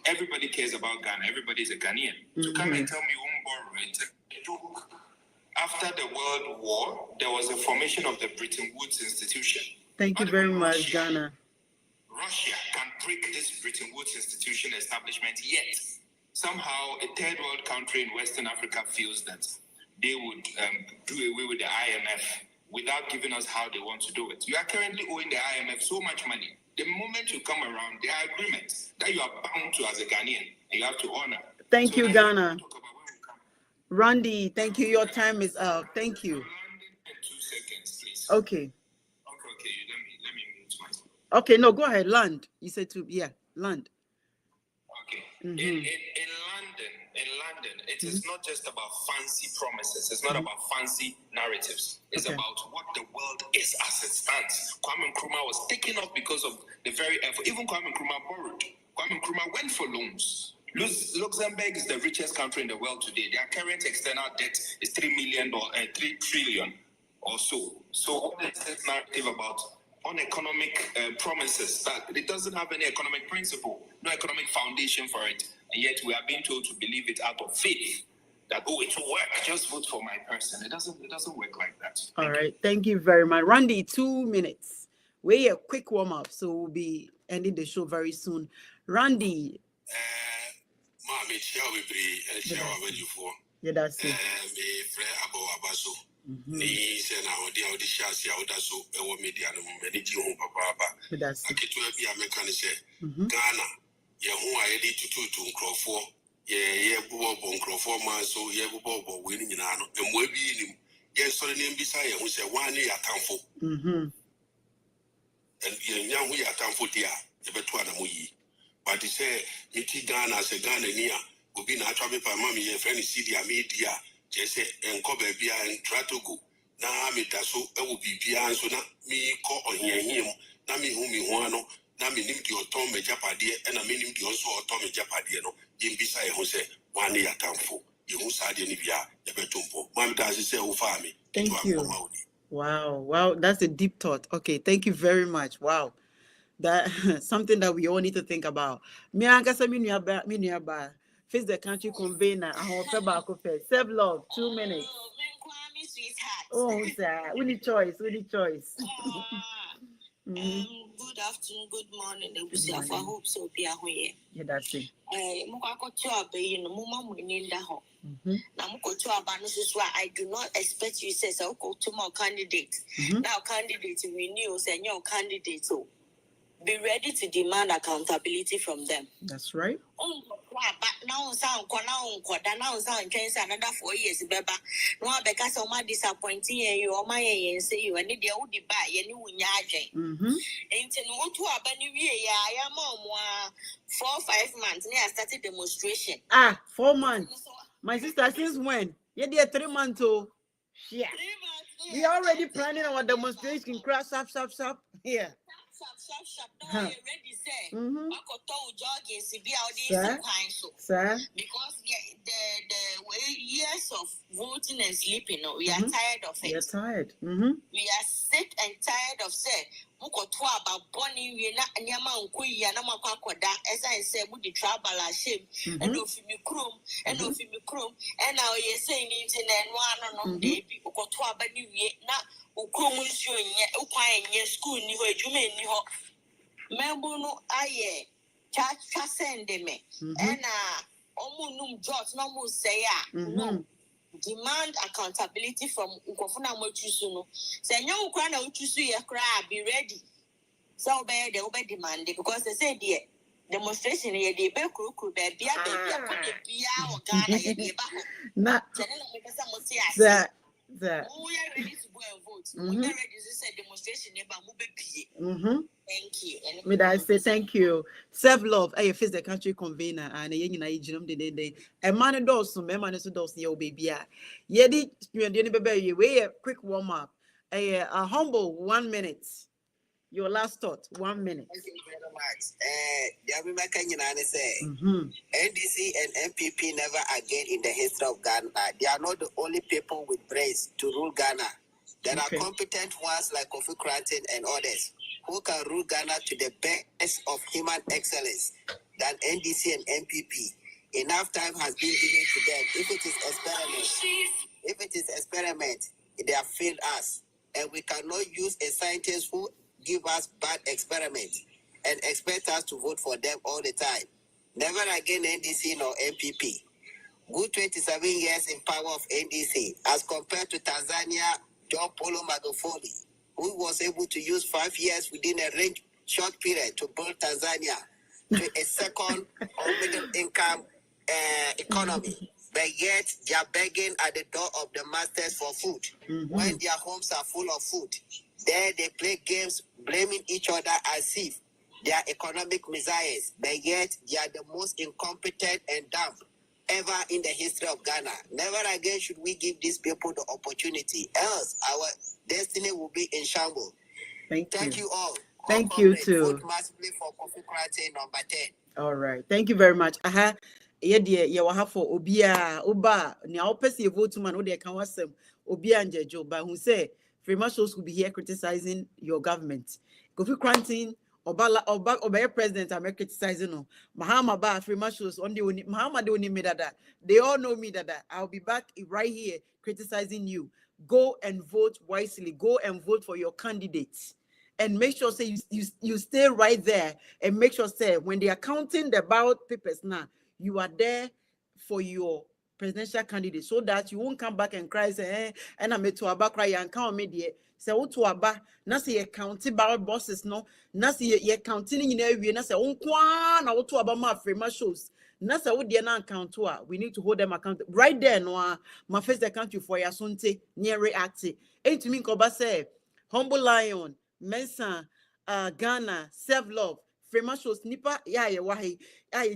Everybody cares about Ghana. Everybody is a Ghanaian. To come and tell me you won't borrow, it's a joke. After the World War, there was a formation of the Bretton Woods institution. Thank you very much, Ghana. Russia can break this Bretton Woods institution establishment, yet somehow a third world country in Western Africa feels that they would do away with the IMF without giving us how they want to do it. You are currently owing the IMF so much money. The moment you come around, there are agreements that you are bound to as a Ghanaian, and you have to honor. Thank you, Ghana. Randy, thank you. Your time is up. Thank you. 2 seconds, please. Okay. Okay, let me mute myself. Okay, no, go ahead. Land. You said to, yeah, land. Okay. In London, it is not just about fancy promises. It's not about fancy narratives. It's about what the world is as it stands. Kwame Nkrumah was taken off because of the very effort. Even Kwame Nkrumah borrowed. Kwame Nkrumah went for loans. Luxembourg is the richest country in the world today. Their current external debt is $3 trillion or so. So what is this narrative about uneconomic promises? That it doesn't have any economic principle, no economic foundation for it, and yet we are being told to believe it out of faith. That it will work. Just vote for my person. It doesn't work like that. All right. Thank you very much, Randy. 2 minutes. We're a quick warm up, so we'll be ending the show very soon. Randy. Yeah, that's it. But he said, "Miti Ghana as a Ghanaian, will be not trouble by mommy and friend city media, just say, and go baby and try to go. Now, me that so I will be beyond so not me call on him, not me whom you want, not me name your Tom Japadi, and I mean him also Tommy Japadiano, in beside who say, 1 year time for you who said any via the betumpo. Mom does say, oh, farming. Thank you. Wow, that's a deep thought. Okay, thank you very much. Wow, that something that we all need to think about. Me ankasa me nuaba face the country convener. I hope back first. Self love. 2 minutes. Oh, sir, we need choice. Good afternoon, good morning. I hope so. Be away. Yeah, that's it. I do not expect you say so go to more candidates. Now candidates we knew say your candidates. So be ready to demand accountability from them. That's right. But now sound another 4 years, Beba. No, because of my disappointing you or my say you and the old buy any winyaje. Ain't no to a bunny. I am 4 or 5 months. I started demonstration. 4 months. My sister, since when? Yeah, they are 3 months. Oh, yeah. 3 months. We are already planning our demonstration. Crash, sharp. Yeah. Sharp. No, ready, say. I could tell jogging, see, out sir. Because the way years of voting and sleeping, we are tired of it. We are tired. We are sick and tired of say. Muko twa about bonnie, we na nyama unkuyi na makwakoda. As I said, would the travel a shame and no fimi chrome and now you're saying internet one on baby uko twa bani we na ukromus you in school ni ho jume ni ho. Membuno aye cha send me and omunum jobs no mu say no. Demand accountability from Ukofuna Mochusuno. Say, no, Ukraine, Uchusu, be ready. So, they will be demanded because they said, the demonstration here, the Bekru could be or Ghana, not that. We are ready to go and vote. We are ready to say demonstration. Thank you. May I say thank you. Self-love. I face the country convener and a man does some man does your baby. Yedi, you a quick warm up. A humble 1 minute. Your last thought, 1 minute. Thank you very much. NDC and MPP never again in the history of Ghana. They are not the only people with brains to rule Ghana. There are competent ones like Kofi Cranton and others who can rule Ghana to the best of human excellence than NDC and MPP. Enough time has been given to them. If it is experiment, they have failed us, and we cannot use a scientist who give us bad experiments and expect us to vote for them all the time. Never again NDC nor MPP. Good 27 years in power of NDC as compared to Tanzania, John Paulo Magufuli, who was able to use 5 years within a short period to build Tanzania to a second or middle income economy. But yet they are begging at the door of the masters for food when their homes are full of food. There they play games blaming each other as if they are economic messiahs, but yet they are the most incompetent and dumb ever in the history of Ghana. Never again should we give these people the opportunity, else our destiny will be in shambles. Thank you all. Thank you too. Vote massively for Kofi Cranton number 10. All right. Thank you very much. Yeah, dear, you will have for Obia, Oba, now Pessy vote to man, or they can was Obia and Joe, but who say Freeman shows will be here criticizing your government. Kofi Cranton, Oba president, I'm criticizing no. Mahama Ba, Freeman shows on the Mahama don't need me that. They all know me that I'll be back right here criticizing you. Go and vote wisely. Go and vote for your candidates. And make sure say you stay right there and make sure say when they are counting the ballot papers now, you are there for your presidential candidate so that you won't come back and cry say and I'm to aba cry and count me there. Say what to aba na say you counting ballot bosses no na say you counting in every na say unkwa na what to aba ma frame shows na say what dey na count to we need to hold them accountable right there no ma face the country for your sonte near react ain't to me ko say humble lion Mensa, Ghana, self-love, Frema shows nipa, ya wahi,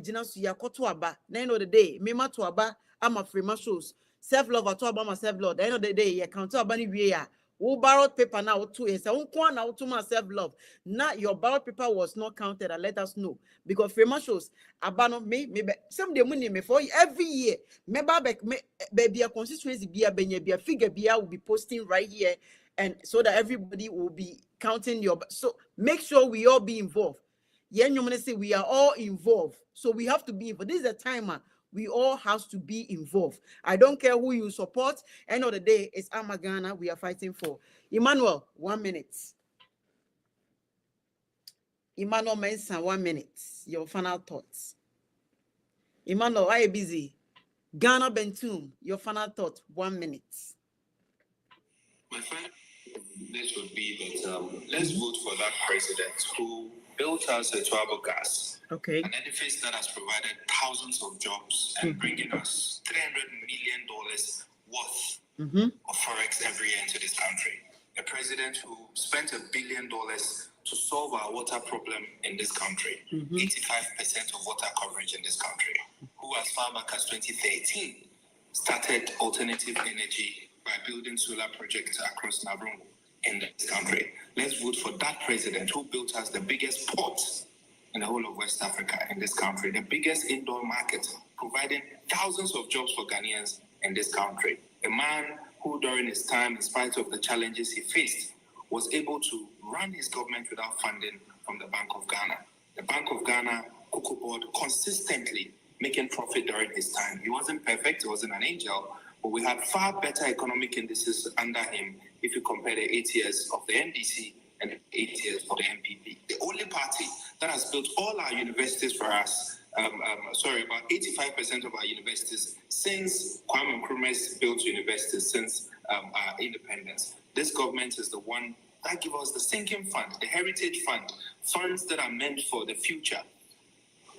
jina su ya koto aba. Na end of the day, mema to aba, ama Frema shows. Self-love ato aba ma self-love. The end of the day, ya count aba ni we ya. Who borrowed paper now to yes, unkwa na to my self-love. Now your ballot paper was not counted and let us know. Because Frema shows, abano maybe some the money me for every year. Maybe baby a constituency be a figure be will be posting right here. and so that everybody will be counting your. So make sure we all be involved. Yeah, you want to say we are all involved, so we have to be involved. This is a timer. We all have to be involved. I don't care who you support. End of the day, it's Amagana we are fighting for. Emmanuel, 1 minute. Emmanuel Mensah, 1 minute. Your final thoughts. Emmanuel, why are you busy? Ghana Bentum, your final thought, 1 minute. My final this would be that let's vote for that president who built us a Tuabo gas. Okay. An edifice that has provided thousands of jobs and bringing us $300 million worth of forex every year into this country. A president who spent $1 billion to solve our water problem in this country. 85% of water coverage in this country. Who, as far back as 2013, started alternative energy by building solar projects across Nabron in this country. Let's vote for that president who built us the biggest port in the whole of West Africa in this country, the biggest indoor market, providing thousands of jobs for Ghanaians in this country. A man who, during his time, in spite of the challenges he faced, was able to run his government without funding from the Bank of Ghana. The Bank of Ghana, Cocoa Board, consistently making profit during his time. He wasn't perfect, he wasn't an angel, but we had far better economic indices under him if you compare the 8 years of the NDC and the 8 years for the MPP. The only party that has built all our universities for us, about 85% of our universities since Kwame Nkrumah's built universities since our independence. This government is the one that gives us the sinking fund, the heritage fund, funds that are meant for the future.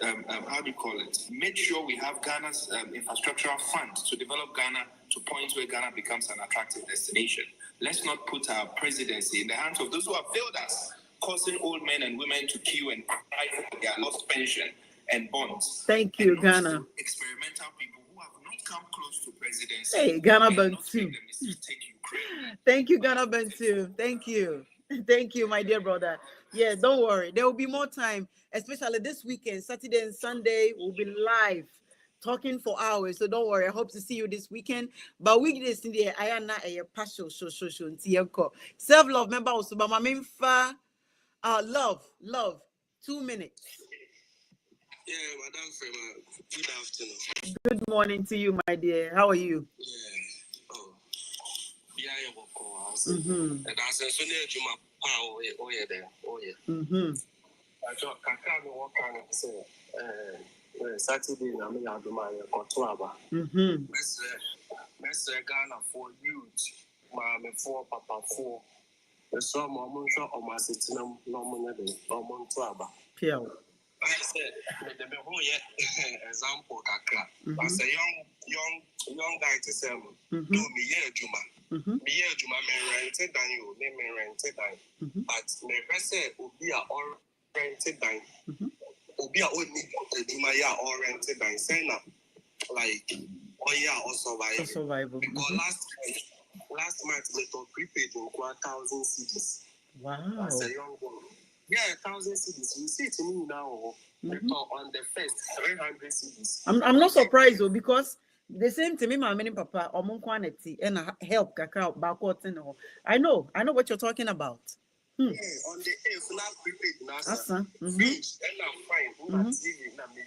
How do you call it? Make sure we have Ghana's infrastructural fund to develop Ghana to points where Ghana becomes an attractive destination. Let's not put our presidency in the hands of those who have failed us, causing old men and women to queue and cry for their lost pension and bonds. Thank you, Ghana. Experimental people who have not come close to presidency. Hey, Ghana Bantu. Thank you, Ghana Bantu. Thank you. Thank you, my dear brother. Yeah, don't worry. There will be more time, especially this weekend, Saturday and Sunday. We'll be live talking for hours. So don't worry. I hope to see you this weekend. But weekdays in the I am not a partial show. Self-love member also, but my main love. 2 minutes. Yeah, Madam Frema, good afternoon. Good morning to you, my dear. How are you? Yeah. Oh. Yeah, and as a son of Juma, oh, yeah, there. Oh, yeah. I thought Kaka, what kind of say, Saturday, I mean, I'll do my Kotuaba. Mr. Ghana for youth, Mamma for Papa for the sum of Montra or my sitting no money, no Montuaba. I said, the whole example, Kaka. I say, young guy to say, do me, yeah, Juma. Me, yeah, Juma, me rented than you, me rented than. But me say, Obi are all rented than. Obi are only Juma, yeah, all rented than. Say now, like, oh, yeah, or survival. Because last month, we took prepaid in 1,000 CDs. Wow. As a young boy. Yeah, 1,000 CDs. You see it in me now. On the first 300 CDs. I'm not surprised though, because the same to me, my many papa or quantity and help Kakao backward. I know what you're talking about. Yeah, on the eighth, now prepaid now. Fridge, and I'm fine. TV, now we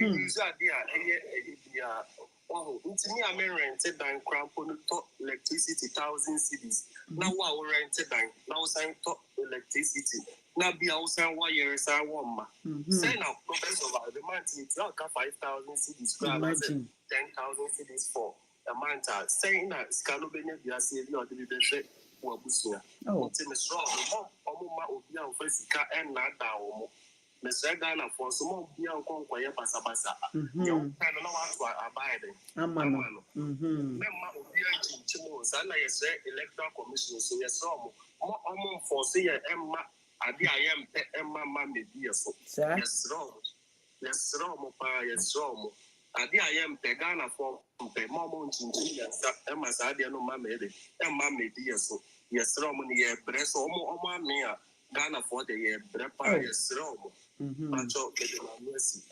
use idea. Oh, to me, I'm rented down Crampon top electricity 1,000 CDs. Now we rented down. Now I'm top electricity. Now be outside 1 year, I want. Say now, professor, the month it's not 5,000 CDs. 10,000 CDs for a month. Saying that Scalobene, you are saying you are the leadership. Oh, it's wrong. Obia first and not down. Mr. Ghana for some more beyond Conquer Basabasa. You can know how to abide. Member Obia Chimos, and I say electoral commission, so yes, more for say Emma. I am Emma Mammy dear so. Yes, wrong. Yes, wrong, yes, wrong. I am the Ghana for the moment in Emma Sadia no mammy, and mammy dear so. Yes, wrong, yeah, breast or more near Ghana for the year, brepa, yes, wrong.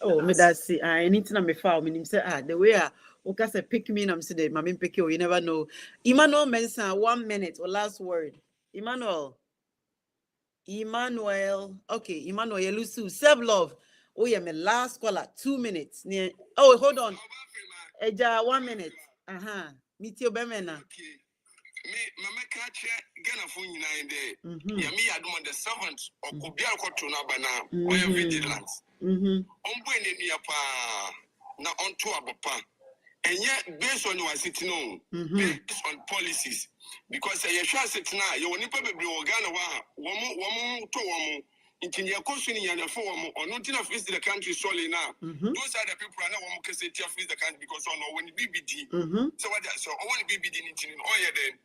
Oh, me that's it. I need to know me file. Meaning say the way Okay, say pick me, and I'm saying, Mammy pick you. You never know. Emmanuel Mensah, 1 minute or last word. Emmanuel. Okay, Emmanuel Yelusu, self love. Oh yeah, my last caller, 2 minutes. Oh, hold on. Eja, 1 minute. Meet your bemena. Mama catch Ghana for you in there. Yeah, me, I don't want the servants or Kubia Kotuna Bana or vigilance. On Bwenny na on to Abapa. And yet, based on your sitting on, based on policies, because I shall sit now, you will never be Ghana, one to one. In your question, and a form or not enough is the country solely now. Those are the people I know one can say, Jeff is the country because I know when BBD. So what so I want BBD in oil then.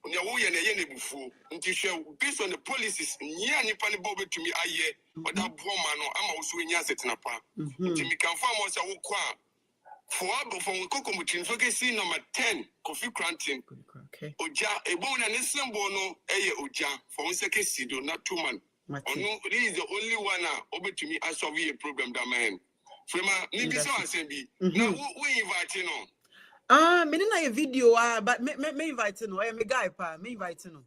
When you're way and a yenny before, until show based on the policies, near Nippon Bobby to me, I hear, but that woman, I'm also in Yaset Napa. Until me can farm us a walk. For Coco Mutin, so see number 10, Coffee Cranting. Oja, a bone and a bono, Oja, for one second, Sido, not 2 months. Oh, no, this is the only one over to me. I saw a program that man. From maybe so I said, now we invite on. Me na a video, but me invite no. I am a guy, pa. Me invite no.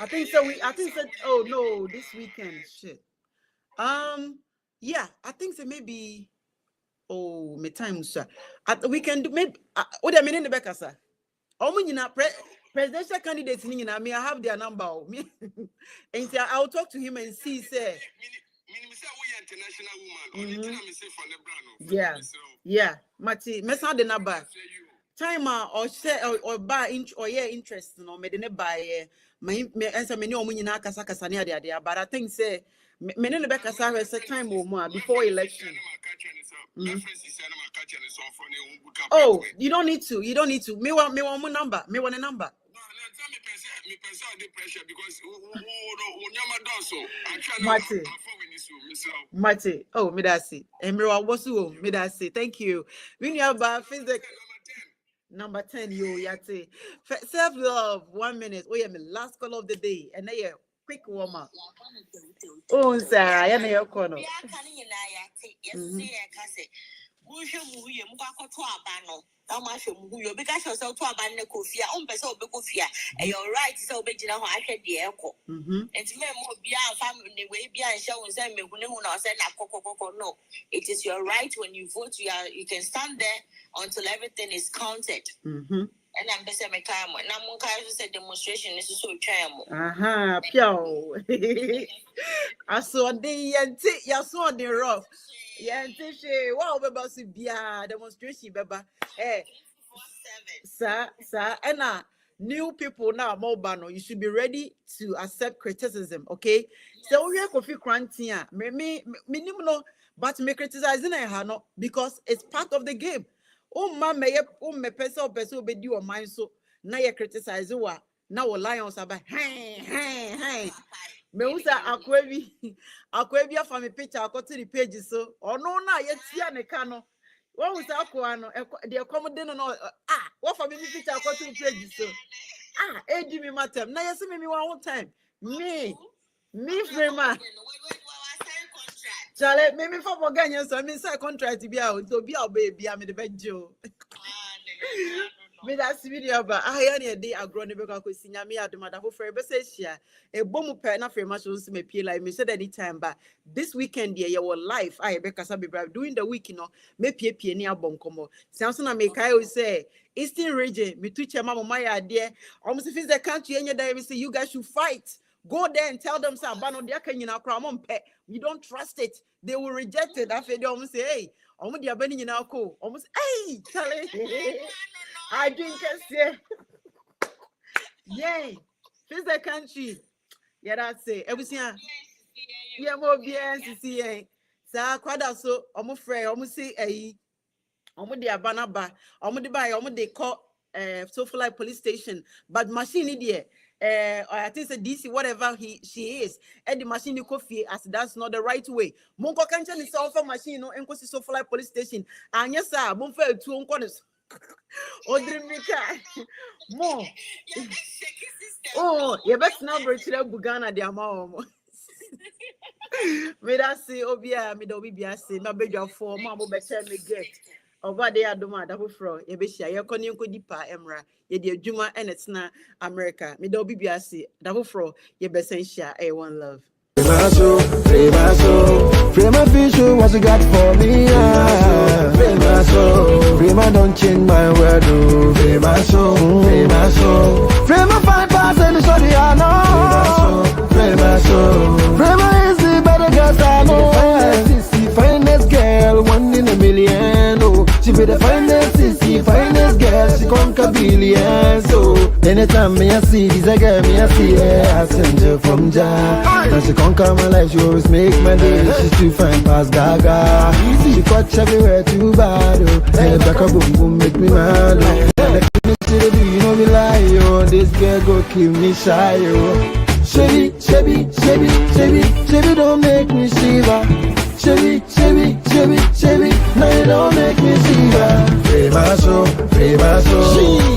I think so. I think so. Oh no, this weekend, shit. Yeah, I think so. Maybe. Oh, me time, sir. We can do maybe. What I mean in the back, sir. Presidential candidates, I have their number. And I'll talk to him and see, say. Yeah, Mati, mess out the number. Timer or share or buy inch or interest, no, me didn't buy my answer many omina casacasania there, but I think say many the back as a time or more before election. Oh, you don't need to. Me want one number. Me want a number. Mate. Oh, me that see. Emra wasu. Me that see. Thank you. We need about physics. Number 10, you yate. Self love. 1 minute. Oh yeah, my last call of the day, and then quick warm up. Oh, sir, I am your corner. Because yourself to a man, Kofia, person of Kofia, and you're right, so big, I had the echo. And to me, more beyond family, way beyond showing them, no. It is your right when you vote, you can stand there until everything is counted. And I'm busy my time. Now, Monka said demonstration is so charming. Pio. I saw the rough. Yeah, wow, about to be a demonstration, baba. Hey, sir, and new people now, mobile. You should be ready to accept criticism, okay? So we are coffee quarantine. Me, no, but me criticizing I no because it's part of the game. Oh, mama, me person be do your mind so now you criticize you. Now lions are by hey. Me usa akwebi from a picture I got to the pages so or no na yet here ne kano what was akwano the accommodation no what for me picture I got to the pages so edi me matter na yes me one time me free man Charlie me for Ghanaian so me say contract be out to be our baby am the benjo me that video but I any day agro ne beka ko sinya me adumada for free be say share e bomu pe na free match so me pay like me said anytime but this weekend here your life I beka sa be during the week me pie ni abonkomo Samson na me kai say Eastern region me tu chema mo my idea almost if it's the country any day we say you guys should fight go there and tell them say abano dia kan nyina kra mo mpe you don't trust it they will reject it after they almost say hey almost dia bani nyina ko almost hey Charlie I drink say yeah this the country yeah that's it everything yeah more BNCC sa kwada so omo frɛ omo say omo de abanaba omo de buy omo de call Soflight police station but machine there I think it's a DC whatever she is and the machine you coffee as that's not the right way monko kancha ni so machine no enko Soflight police station anya sa mo fa etu onko ne Odrimika more. Oh, you best now bring to the Bugana de Amao. Me that say, Obia, me do be say, my beg your for mamma better me get. Over there, Doma, double fro, Yabesha, Yakoniko Dipa, Emra, Yedi Juma, and it's na America. Mido Bibiasi, double fro, Yabesensha, A1 love. Prima Fisher, what you got for me? Prima don't change my word, Prima Prima 5% so the I know. Prima is the better girl I know. Finest girl, 1 in a million. Oh, she be the finest girl, she conquer billions. So anytime me I see this girl, me I see her, I send her from Jah. Now she conquer my life, she always make my day. She's too fine past Gaga. She catch everywhere too bad. Oh, hey, back a boom boom make me mad. Oh, you know me lie, oh, this girl go kill me shy, oh. Chevy, don't make me shiver. Chevy, now you don't make me shiver. Prima so,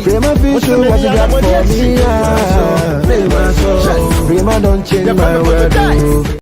Prima Fisher, what you got for me? Prima don't change my word.